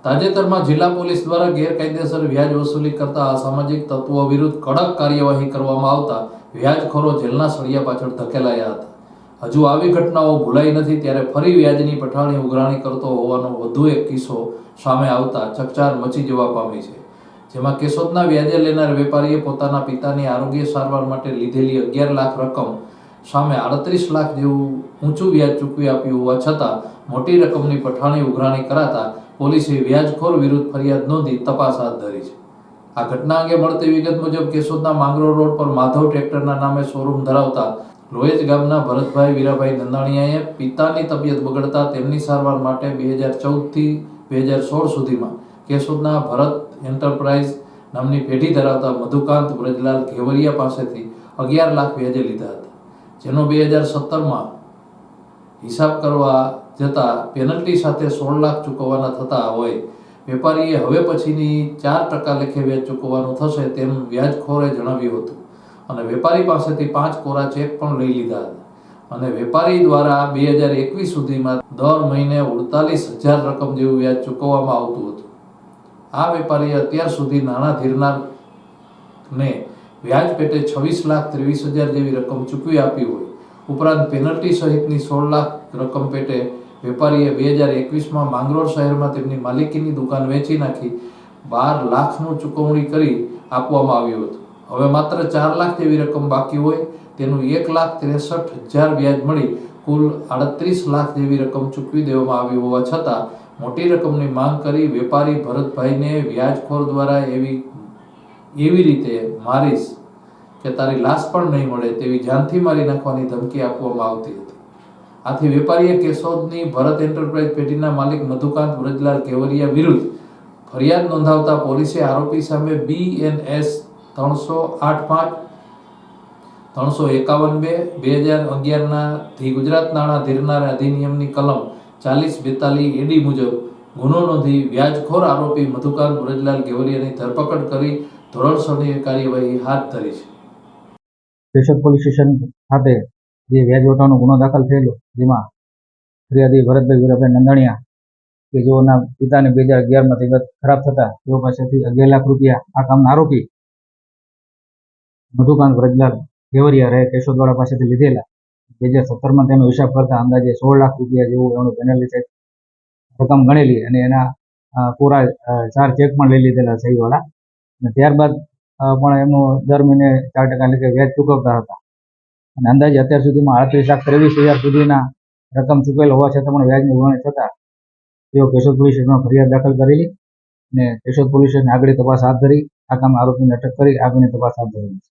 તાજેતરમાં જિલ્લા પોલીસ દ્વારા ગેરકાયદેસર વ્યાજ વસૂલી કરતા અસામાજિક તત્વો વિરુદ્ધ કડક કાર્યવાહી કરવામાં આવતા વ્યાજખોરો જેલના સળિયા પાછળ ધકેલાયા હતા। હજુ આવી ઘટનાઓ ભૂલાઈ નથી ત્યારે ફરી વ્યાજની પઠાણી ઉઘરાણી કરતો હોવાનો વધુ એક કિસ્સો સામે આવતા ચકચાર મચી જવા પામી છે, જેમાં કેશોદના વ્યાજે લેનાર વેપારીએ પોતાના પિતાની આરોગ્ય સારવાર માટે લીધેલી 11 લાખ રકમ સામે 38 લાખ જેવું ઊંચું વ્યાજ ચૂકવી આપ્યું હોવા છતાં મોટી રકમની પઠાણી ઉઘરાણી કરાતા પોલીસે વ્યાજખોર વિરુદ્ધ ફરિયાદ નોંધી તપાસ હાથ ધરી છે। આ ઘટના અંગે મળતી વિગત મુજબ કેશોદના માંગરોળ રોડ પર માધવ ટ્રેક્ટરના નામે શોરૂમ ધરાવતા લોહેજ ગામના ભરતભાઈ વીરાભાઈ નંદાણીયાએ પિતાની તબિયત બગડતા તેમની સારવાર માટે 2014 થી 2016 સુધીમાં કેશોદના ભરત એન્ટરપ્રાઇઝ નામની પેઢી ધરાવતા મધુકાંત વ્રજલાલ ઘેવરિયા પાસેથી 11 લાખ વ્યાજે લીધા હતા, જેનો 2017માં હિસાબ કરવા જતા પેનલ્ટી સાથે 16 લાખ ચૂકવવાના થતા હોય વેપારીએ હવે પછીની 4% લેખે વ્યાજ ચૂકવવાનું થશે તેમ વ્યાજખોરે જણાવ્યું હતું અને વેપારી પાસેથી 5 કોરા ચેક પણ લઈ લીધા હતા અને વેપારી દ્વારા 2021 સુધીમાં દર મહિને 48,000 રકમ જેવું વ્યાજ ચૂકવવામાં આવતું હતું। આ વેપારીએ અત્યાર સુધી નાણાં ધીરનારને વ્યાજ પેટે 26,23,000 જેવી રકમ ચૂકવી આપી હોય ઉપરાંત પેનલ્ટી સહિતની 16 લાખ રકમ પેટે વેપારીએ 2021માં માંગરોળ શહેરમાં તેમની માલિકીની દુકાન વેચી નાખી 12 લાખનું ચૂકવણી કરી આપવામાં આવ્યું હતું। હવે માત્ર 4 લાખ જેવી રકમ બાકી હોય તેનું 1,63,000 વ્યાજ મળી કુલ 38 લાખ જેવી રકમ ચૂકવી દેવામાં આવી હોવા છતાં મોટી રકમની માંગ કરી વેપારી ભરતભાઈને વ્યાજખોર દ્વારા એવી રીતે મારીશ કે તારી લાશ પણ નહીં મળે તેવી જાનથી મારી નાખવાની ધમકી આપવામાં આવતી હતી। આથી વેપારીએ કેશોદની ભરત એન્ટરપ્રાઇઝ પેઢીના માલિક મધુકાંત વ્રજલાલ ઘેવરિયા વિરુદ્ધ ફરિયાદ નોંધાવતા પોલીસે આરોપી સામે BNS 385 351 2011ના ધી ગુજરાત નાણાં ધીરનાર અધિનિયમની કલમ 4042 AD મુજબ ગુનો નોંધી વ્યાજખોર આરોપી મધુકાંત વ્રજલાલ ઘેવરિયાની ધરપકડ કરી ધોરણસરની કાર્યવાહી હાથ ધરી છે। કેશોદ પોલીસ સ્ટેશન ખાતે જે વ્યાજ વટાવનો ગુનો દાખલ થયેલો, જેમાં ફરિયાદી ભરતભાઈ વીરાભાઈ નંદાણીયા કે જેઓના પિતાની 2011માં તબિયત ખરાબ થતા તેઓ પાસેથી 11 લાખ રૂપિયા આ કામના આરોપી મધુકાંત વ્રજલાલ ઘેવરિયા રહે કેશોદવાળા પાસેથી લીધેલા 2017માં તેનો હિસાબ કરતા અંદાજે 16 લાખ રૂપિયા જેવું એનું પેનલ્ટી રકમ ગણેલી અને એના પૂરા 4 ચેક પણ લઈ લીધેલા સહીવાળા અને ત્યારબાદ પણ એમનું દર મહિને 4% લેખે વ્યાજ ચૂકવતા હતા અને અંદાજે અત્યાર સુધીમાં 38,23,000 સુધીના રકમ ચૂકવેલ હોવા છતાં પણ વ્યાજની ઉઘરાણી થતાં તેઓ કેશોદ પોલીસ સ્ટેશનમાં ફરિયાદ દાખલ કરેલી અને કેશોદ પોલીસ સ્ટેશને આગળની તપાસ હાથ ધરી આ કામ આરોપીને અટક કરી આગળની તપાસ હાથ ધરેલી છે।